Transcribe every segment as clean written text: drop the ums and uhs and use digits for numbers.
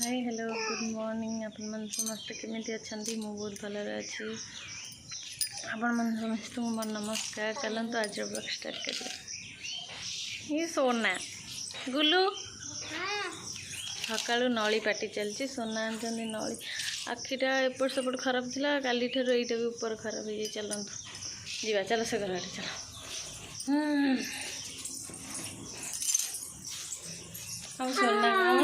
Hi hello good morning आपण मन समस्त केमिति अछंती मु बहुत भलरे अछि आपण मन समस्त मोर नमस्कार चलंतु आज ब्लॉग स्टार्ट करिया ये सोना गुल्लू सकाळु नळी पाटी चलची सोना आनचंदी नळी आखिटा एपट सेपट खराब थिला काली ठेरो एटा भी ऊपर खराब हो जाई चलंतु जीवा चलो से घर आटे चलो हम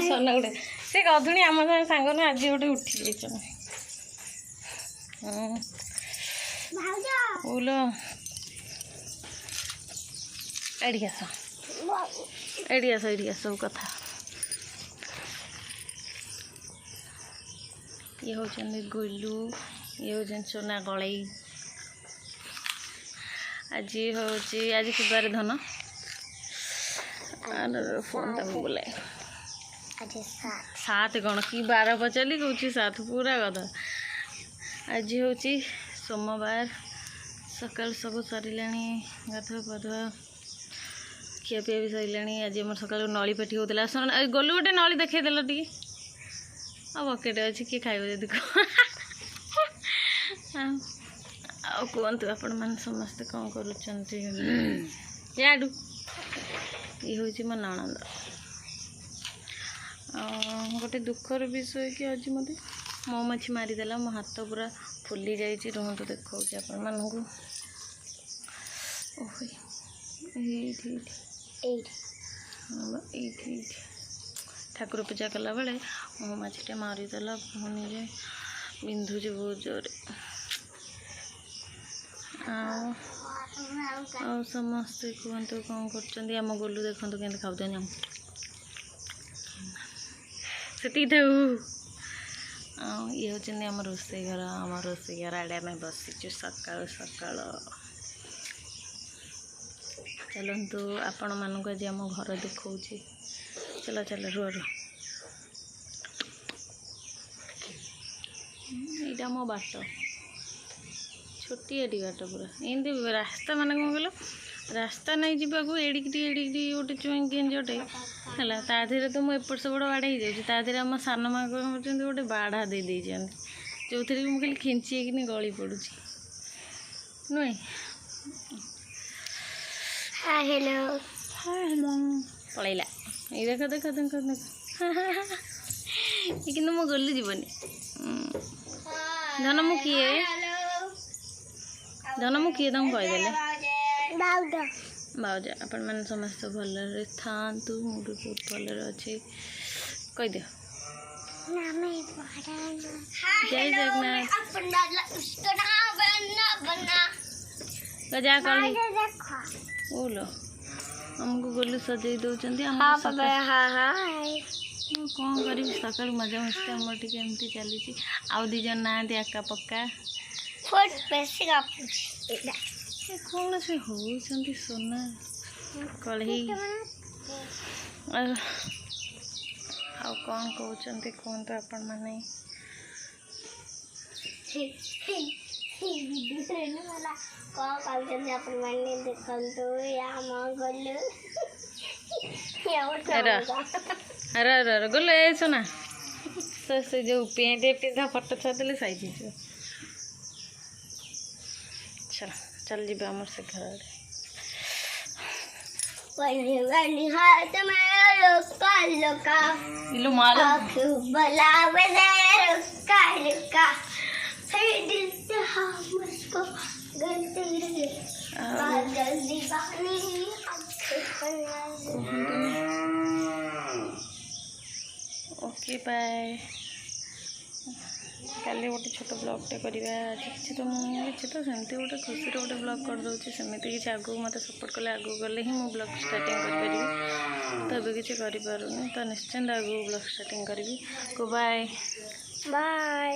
सोना गोटे से गधुणी आम सांग ना आज गोटे उठी जाइए बोलो एडी आस सब कथा ये होचंदी गुल्लू ये होचन सोना गलई आज आज शिवार धन फोन तक बुलाए सात कौन कि 12 पचाली कौची 7 पूरा कथा आज हूँ सोमवार सकाल सब सरला गाधुआ पाधुआ खियापिया भी सरला आज आम सका नली पाटी होता गलु गोटे नली देखल टी आ बकेट अच्छी किए खाइब जदि कहतु आपण मैंने समस्ते कौन करूँ ये हूँ मो नणंद गोटे दुखर विषय कि आज मत मौमाछी मारिदेला मो हाथ पूरा फुली जाइए रुहतु देखा आपण मानक ठाकुर पूजा कला बेले मौमाछीटे मारिदेला पुणी जे बिंधुची बहुत जोरे समस्ते कहतु कौन करम गोलू देखते के खाऊ से ये होचंदी आम रोसे घर आड़े आम बसीचु सकाल सकाल चलतु आपण मानक आज आम घर देखा चलो चलो रुआ यहाँ मो बाट छोटी बाट पूरा एमती रास्ता मान कौन कल रास्ता नहीं जावाक एडिकी गोटे चुई गेंजटे है ताधे तो मुझे एपट सेपट बाड़ा हो जाए आम सान माँ कौन कर गोटे बाढ़ा दे जो थे मुझे खिंची गली पड़ू नुहे हेलो पलैला ये देख देख देख देख कि मो गलु जीवनी धन मु किए तुमको कहीदेले बाउजा आपण मैंने समस्त भलरे था मुझे बहुत भलरे अच्छे कहीदे जय जगन्नाथ गजा कही बोलो हमको गोलू सजे दौरान कौन करी सकाल मजा मस्ती आम टे एमती चली आउ दी जन ना आका पक्का कौन से होती सोना कलही आ कौन कहते कहतु आपण मैंने गोल ए सोना से जो पेंट पिंधा फटो छादेले साइज चल चल जी आम से घर ओके बाय काली गोटे छोट ब्लॉगटे करवा किसी तो मुझे तो सेमती गोटे खुशी गोटे ब्लॉग कर दूसरी सेमती किसी आगू मत सपोर्ट कले आगू गले ही मुझे ब्लॉग स्टार्टिंग करी तो अभी किसी करें तो निश्चिंत आगू ब्लॉग स्टार्टिंग करी को बाय बाय।